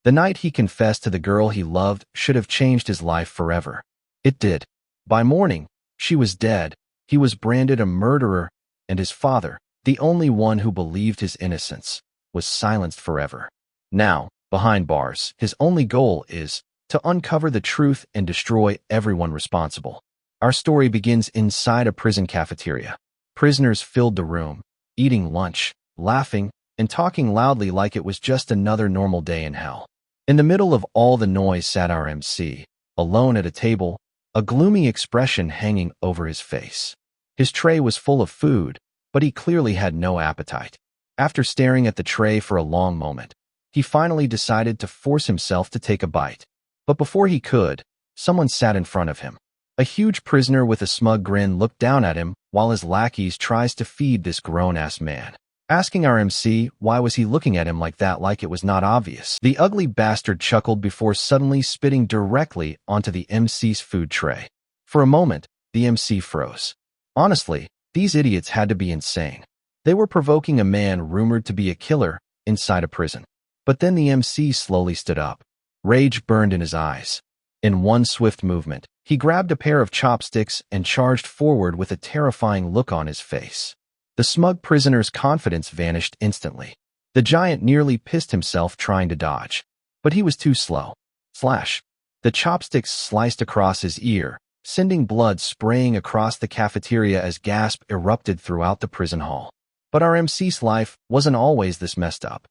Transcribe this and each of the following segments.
The night he confessed to the girl he loved should have changed his life forever. It did. By morning, she was dead. He was branded a murderer, and his father, the only one who believed his innocence, was silenced forever. Now, behind bars, his only goal is to uncover the truth and destroy everyone responsible. Our story begins inside a prison cafeteria. Prisoners filled the room, eating lunch, laughing, and talking loudly like it was just another normal day in hell. In the middle of all the noise sat our MC, alone at a table, a gloomy expression hanging over his face. His tray was full of food, but he clearly had no appetite. After staring at the tray for a long moment, he finally decided to force himself to take a bite. But before he could, someone sat in front of him. A huge prisoner with a smug grin looked down at him while his lackeys tries to feed this grown-ass man. Asking our MC why was he looking at him like that, like it was not obvious. The ugly bastard chuckled before suddenly spitting directly onto the MC's food tray. For a moment, the MC froze. Honestly, these idiots had to be insane. They were provoking a man rumored to be a killer inside a prison. But then the MC slowly stood up. Rage burned in his eyes. In one swift movement, he grabbed a pair of chopsticks and charged forward with a terrifying look on his face. The smug prisoner's confidence vanished instantly. The giant nearly pissed himself trying to dodge, but he was too slow. Slash! The chopsticks sliced across his ear, sending blood spraying across the cafeteria as gasp erupted throughout the prison hall. But our MC's life wasn't always this messed up.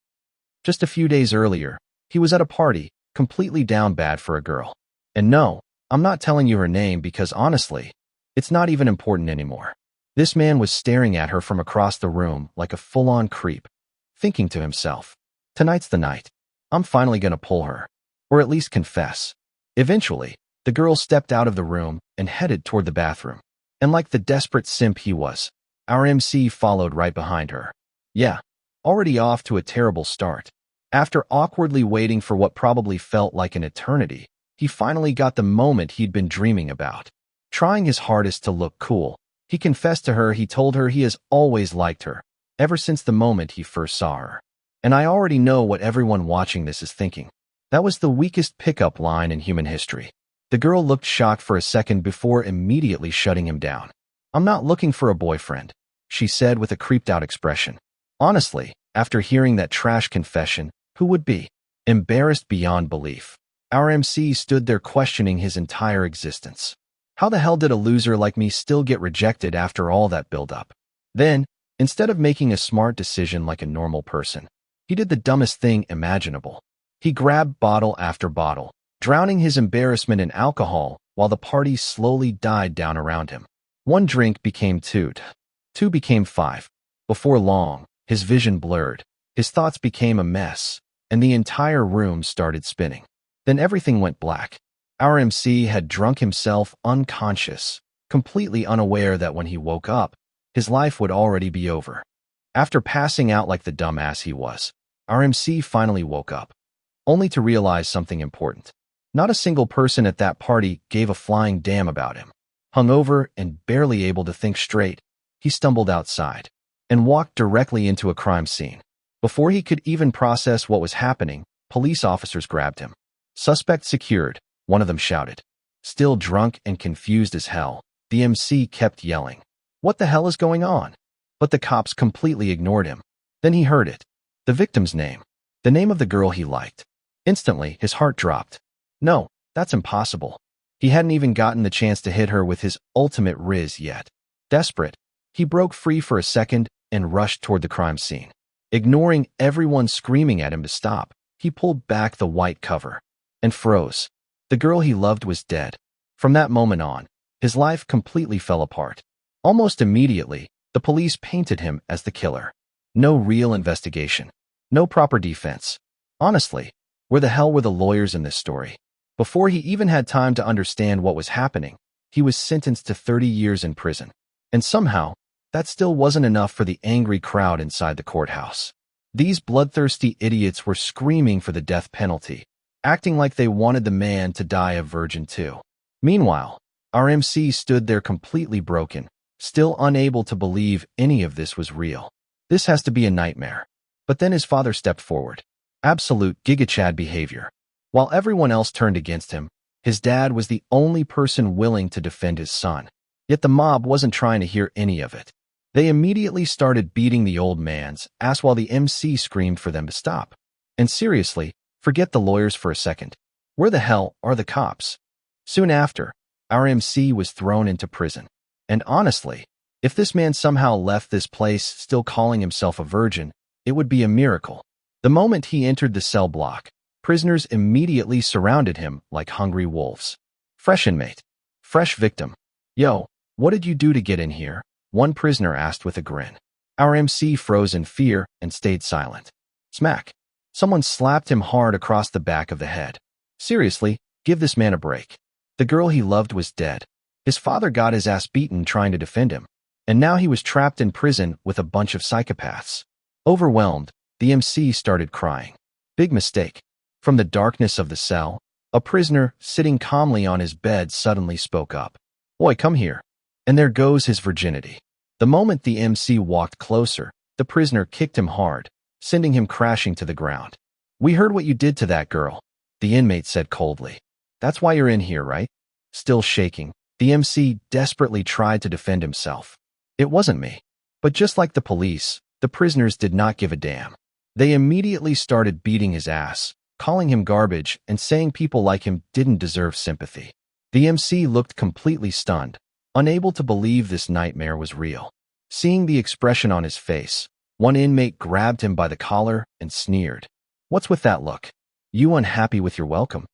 Just a few days earlier, he was at a party, completely down bad for a girl. And no, I'm not telling you her name because honestly, it's not even important anymore. This man was staring at her from across the room like a full-on creep, thinking to himself, tonight's the night. I'm finally gonna pull her. Or at least confess. Eventually, the girl stepped out of the room and headed toward the bathroom. And like the desperate simp he was, our MC followed right behind her. Yeah, already off to a terrible start. After awkwardly waiting for what probably felt like an eternity, he finally got the moment he'd been dreaming about. Trying his hardest to look cool, he confessed to her he told her he has always liked her, ever since the moment he first saw her. And I already know what everyone watching this is thinking. That was the weakest pickup line in human history. The girl looked shocked for a second before immediately shutting him down. I'm not looking for a boyfriend, she said with a creeped-out expression. Honestly, after hearing that trash confession, who would be? Embarrassed beyond belief. Our MC stood there questioning his entire existence. How the hell did a loser like me still get rejected after all that build-up? Then, instead of making a smart decision like a normal person, he did the dumbest thing imaginable. He grabbed bottle after bottle, drowning his embarrassment in alcohol while the party slowly died down around him. One drink became two became five. Before long, his vision blurred, his thoughts became a mess, and the entire room started spinning. Then everything went black. Our MC had drunk himself unconscious, completely unaware that when he woke up, his life would already be over. After passing out like the dumbass he was, our MC finally woke up, only to realize something important. Not a single person at that party gave a flying damn about him. Hungover and barely able to think straight, he stumbled outside and walked directly into a crime scene. Before he could even process what was happening, police officers grabbed him. Suspect secured, one of them shouted. Still drunk and confused as hell, the MC kept yelling, "What the hell is going on?" But the cops completely ignored him. Then he heard it. The victim's name. The name of the girl he liked. Instantly, his heart dropped. No, that's impossible. He hadn't even gotten the chance to hit her with his ultimate riz yet. Desperate, he broke free for a second and rushed toward the crime scene. Ignoring everyone screaming at him to stop, he pulled back the white cover and froze. The girl he loved was dead. From that moment on, his life completely fell apart. Almost immediately, the police painted him as the killer. No real investigation. No proper defense. Honestly, where the hell were the lawyers in this story? Before he even had time to understand what was happening, he was sentenced to 30 years in prison. And somehow, that still wasn't enough for the angry crowd inside the courthouse. These bloodthirsty idiots were screaming for the death penalty, acting like they wanted the man to die a virgin too. Meanwhile, our MC stood there completely broken, still unable to believe any of this was real. This has to be a nightmare. But then his father stepped forward. Absolute gigachad behavior. While everyone else turned against him, his dad was the only person willing to defend his son. Yet the mob wasn't trying to hear any of it. They immediately started beating the old man's ass while the MC screamed for them to stop. And seriously, forget the lawyers for a second. Where the hell are the cops? Soon after, our MC was thrown into prison. And honestly, if this man somehow left this place still calling himself a virgin, it would be a miracle. The moment he entered the cell block, prisoners immediately surrounded him like hungry wolves. Fresh inmate. Fresh victim. Yo, what did you do to get in here? One prisoner asked with a grin. Our MC froze in fear and stayed silent. Smack. Someone slapped him hard across the back of the head. Seriously, give this man a break. The girl he loved was dead. His father got his ass beaten trying to defend him. And now he was trapped in prison with a bunch of psychopaths. Overwhelmed, the MC started crying. Big mistake. From the darkness of the cell, a prisoner sitting calmly on his bed suddenly spoke up. Boy, come here. And there goes his virginity. The moment the MC walked closer, the prisoner kicked him hard, sending him crashing to the ground. We heard what you did to that girl, the inmate said coldly. That's why you're in here, right? Still shaking, the MC desperately tried to defend himself. It wasn't me. But just like the police, the prisoners did not give a damn. They immediately started beating his ass, calling him garbage and saying people like him didn't deserve sympathy. The MC looked completely stunned, unable to believe this nightmare was real. Seeing the expression on his face, one inmate grabbed him by the collar and sneered. What's with that look? You unhappy with your welcome?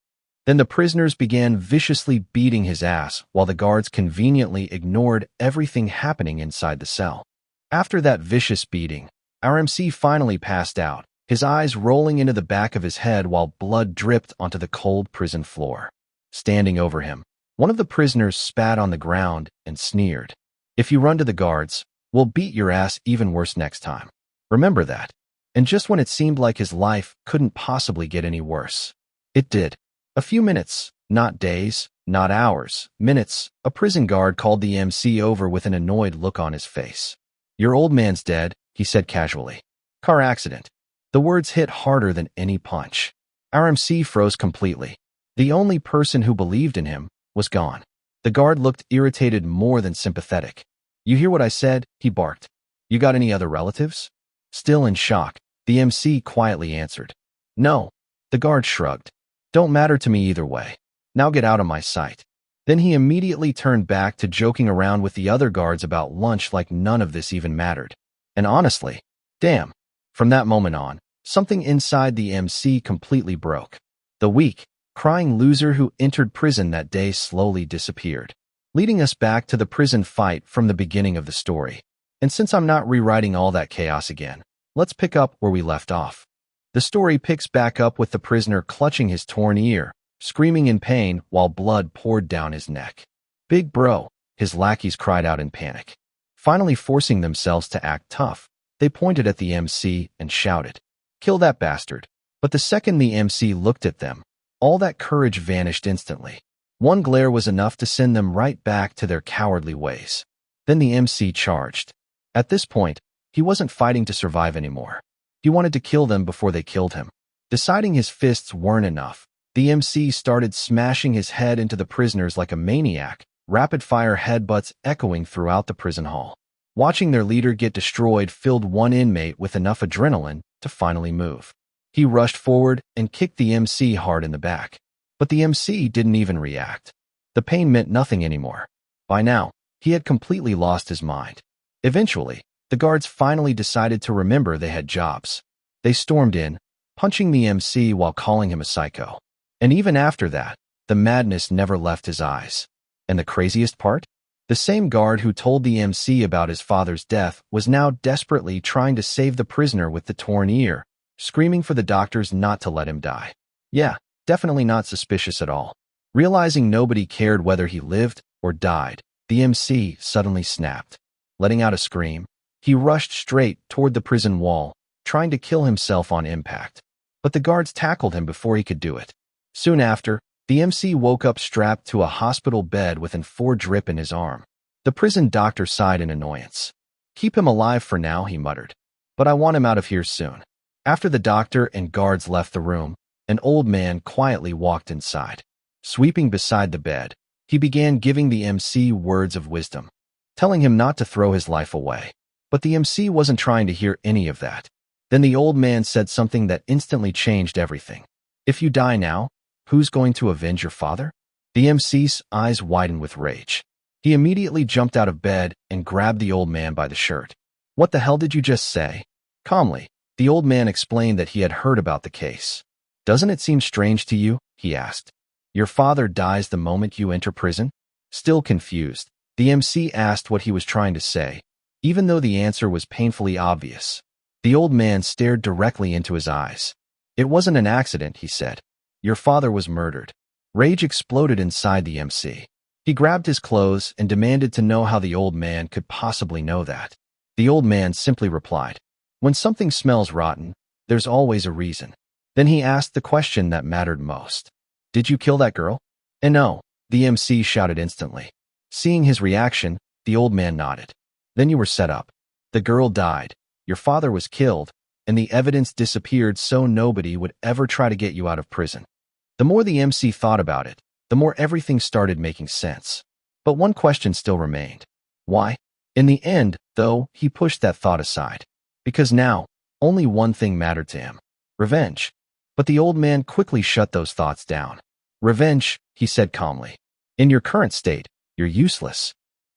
Then the prisoners began viciously beating his ass while the guards conveniently ignored everything happening inside the cell. After that vicious beating, our MC finally passed out, his eyes rolling into the back of his head while blood dripped onto the cold prison floor. Standing over him, one of the prisoners spat on the ground and sneered. If you run to the guards, we'll beat your ass even worse next time. Remember that. And just when it seemed like his life couldn't possibly get any worse, it did. A few minutes, not days, not hours, minutes, a prison guard called the MC over with an annoyed look on his face. Your old man's dead, he said casually. Car accident. The words hit harder than any punch. Our MC froze completely. The only person who believed in him was gone. The guard looked irritated more than sympathetic. You hear what I said? He barked. You got any other relatives? Still in shock, the MC quietly answered. No. The guard shrugged. Don't matter to me either way. Now get out of my sight. Then he immediately turned back to joking around with the other guards about lunch like none of this even mattered. And honestly, damn. From that moment on, something inside the MC completely broke. The weak, crying loser who entered prison that day slowly disappeared, leading us back to the prison fight from the beginning of the story. And since I'm not rewriting all that chaos again, let's pick up where we left off. The story picks back up with the prisoner clutching his torn ear, screaming in pain while blood poured down his neck. Big bro, his lackeys cried out in panic. Finally forcing themselves to act tough, they pointed at the MC and shouted, Kill that bastard. But the second the MC looked at them, all that courage vanished instantly. One glare was enough to send them right back to their cowardly ways. Then the MC charged. At this point, he wasn't fighting to survive anymore. He wanted to kill them before they killed him. Deciding his fists weren't enough, the MC started smashing his head into the prisoners like a maniac, rapid-fire headbutts echoing throughout the prison hall. Watching their leader get destroyed filled one inmate with enough adrenaline to finally move. He rushed forward and kicked the MC hard in the back. But the MC didn't even react. The pain meant nothing anymore. By now, he had completely lost his mind. Eventually, the guards finally decided to remember they had jobs. They stormed in, punching the MC while calling him a psycho. And even after that, the madness never left his eyes. And the craziest part? The same guard who told the MC about his father's death was now desperately trying to save the prisoner with the torn ear, screaming for the doctors not to let him die. Yeah, definitely not suspicious at all. Realizing nobody cared whether he lived or died, the MC suddenly snapped. Letting out a scream, he rushed straight toward the prison wall, trying to kill himself on impact. But the guards tackled him before he could do it. Soon after, the MC woke up strapped to a hospital bed with an IV drip in his arm. The prison doctor sighed in annoyance. Keep him alive for now, he muttered. But I want him out of here soon. After the doctor and guards left the room, an old man quietly walked inside. Sweeping beside the bed, he began giving the MC words of wisdom, telling him not to throw his life away. But the MC wasn't trying to hear any of that. Then the old man said something that instantly changed everything. If you die now, who's going to avenge your father? The MC's eyes widened with rage. He immediately jumped out of bed and grabbed the old man by the shirt. What the hell did you just say? Calmly, the old man explained that he had heard about the case. Doesn't it seem strange to you? He asked. Your father dies the moment you enter prison? Still confused, the MC asked what he was trying to say, even though the answer was painfully obvious. The old man stared directly into his eyes. It wasn't an accident, he said. Your father was murdered. Rage exploded inside the MC. He grabbed his clothes and demanded to know how the old man could possibly know that. The old man simply replied, when something smells rotten, there's always a reason. Then he asked the question that mattered most. Did you kill that girl? And no, the MC shouted instantly. Seeing his reaction, the old man nodded. Then you were set up. The girl died, your father was killed, and the evidence disappeared so nobody would ever try to get you out of prison. The more the MC thought about it, the more everything started making sense. But one question still remained. Why? In the end, though, he pushed that thought aside. Because now, only one thing mattered to him. Revenge. But the old man quickly shut those thoughts down. Revenge, he said calmly. In your current state, you're useless.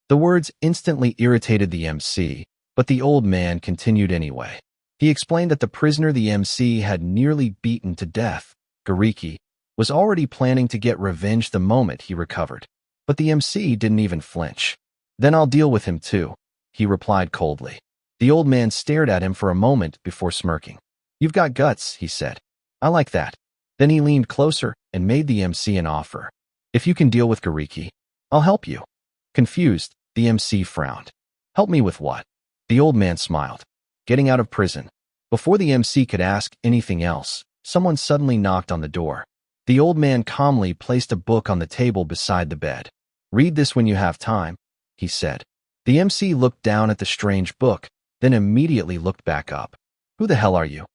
The words instantly irritated the MC, but the old man continued anyway. He explained that the prisoner the MC had nearly beaten to death, Gariki, was already planning to get revenge the moment he recovered. But the MC didn't even flinch. Then I'll deal with him too, he replied coldly. The old man stared at him for a moment before smirking. You've got guts, he said. I like that. Then he leaned closer and made the MC an offer. If you can deal with Gariki, I'll help you. Confused, the MC frowned. Help me with what? The old man smiled. Getting out of prison. Before the MC could ask anything else, someone suddenly knocked on the door. The old man calmly placed a book on the table beside the bed. Read this when you have time, he said. The MC looked down at the strange book, then immediately looked back up. Who the hell are you?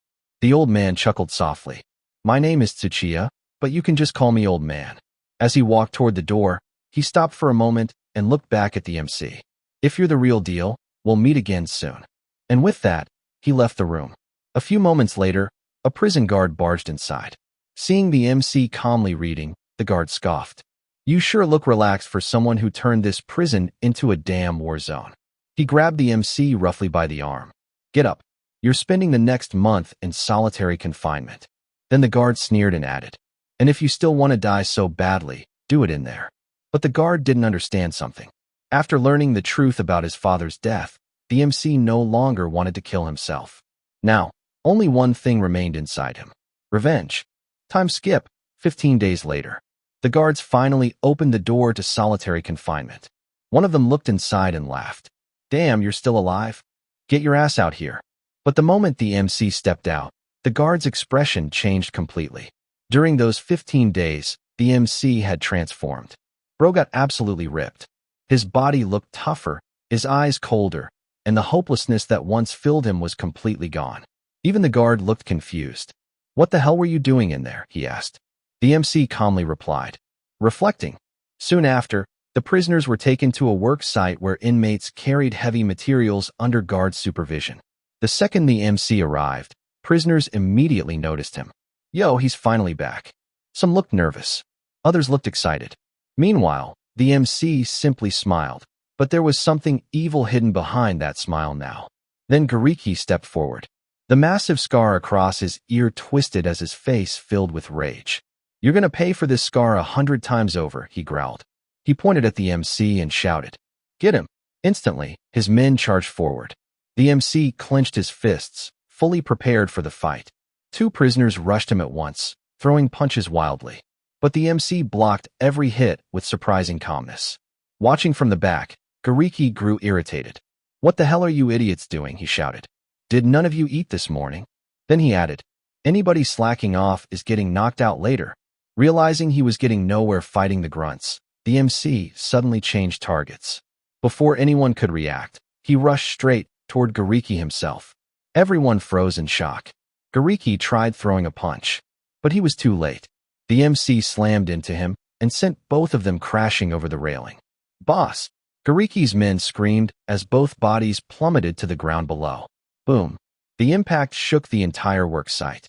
The old man chuckled softly. My name is Tsuchiya, but you can just call me old man. As he walked toward the door, he stopped for a moment and looked back at the MC. If you're the real deal, we'll meet again soon. And with that, he left the room. A few moments later, a prison guard barged inside. Seeing the MC calmly reading, the guard scoffed. You sure look relaxed for someone who turned this prison into a damn war zone. He grabbed the MC roughly by the arm. Get up. You're spending the next month in solitary confinement. Then the guard sneered and added, and if you still want to die so badly, do it in there. But the guard didn't understand something. After learning the truth about his father's death, the MC no longer wanted to kill himself. Now, only one thing remained inside him. Revenge. Time skip. 15 days later. The guards finally opened the door to solitary confinement. One of them looked inside and laughed. Damn, you're still alive? Get your ass out here. But the moment the MC stepped out, the guard's expression changed completely. During those 15 days, the MC had transformed. Bro got absolutely ripped. His body looked tougher, his eyes colder, and the hopelessness that once filled him was completely gone. Even the guard looked confused. What the hell were you doing in there? He asked. The MC calmly replied. Reflecting. Soon after, the prisoners were taken to a work site where inmates carried heavy materials under guard supervision. The second the MC arrived, prisoners immediately noticed him. Yo, he's finally back. Some looked nervous. Others looked excited. Meanwhile, the MC simply smiled, but there was something evil hidden behind that smile now. Then Gariki stepped forward. The massive scar across his ear twisted as his face filled with rage. You're gonna pay for this scar 100 times over, he growled. He pointed at the MC and shouted, Get him! Instantly, his men charged forward. The MC clenched his fists, fully prepared for the fight. Two prisoners rushed him at once, throwing punches wildly. But the MC blocked every hit with surprising calmness. Watching from the back, Gariki grew irritated. What the hell are you idiots doing? He shouted. Did none of you eat this morning? Then he added, Anybody slacking off is getting knocked out later. Realizing he was getting nowhere fighting the grunts, the MC suddenly changed targets. Before anyone could react, he rushed straight toward Gariki himself. Everyone froze in shock. Gariki tried throwing a punch, but he was too late. The MC slammed into him and sent both of them crashing over the railing. "Boss!" Gariki's men screamed as both bodies plummeted to the ground below. Boom! The impact shook the entire work site.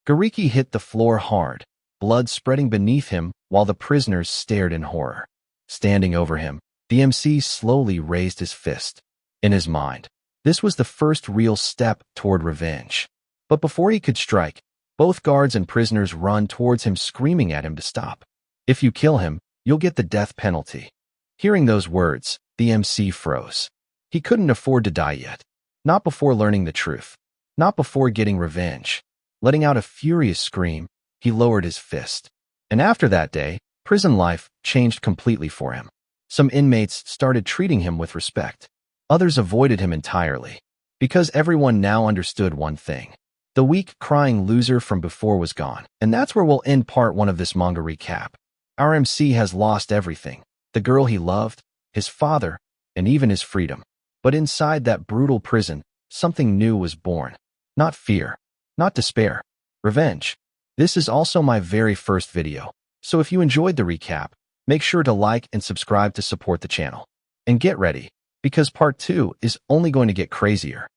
Gariki hit the floor hard, blood spreading beneath him while the prisoners stared in horror. Standing over him, the MC slowly raised his fist. In his mind, this was the first real step toward revenge. But before he could strike, both guards and prisoners run towards him screaming at him to stop. "If you kill him, you'll get the death penalty." Hearing those words, the MC froze. He couldn't afford to die yet. Not before learning the truth. Not before getting revenge. Letting out a furious scream, he lowered his fist. And after that day, prison life changed completely for him. Some inmates started treating him with respect. Others avoided him entirely. Because everyone now understood one thing. The weak, crying loser from before was gone. And that's where we'll end part 1 of this manga recap. Our MC has lost everything. The girl he loved, his father, and even his freedom. But inside that brutal prison, something new was born. Not fear. Not despair. Revenge. This is also my very first video. So if you enjoyed the recap, make sure to like and subscribe to support the channel. And get ready, because part 2 is only going to get crazier.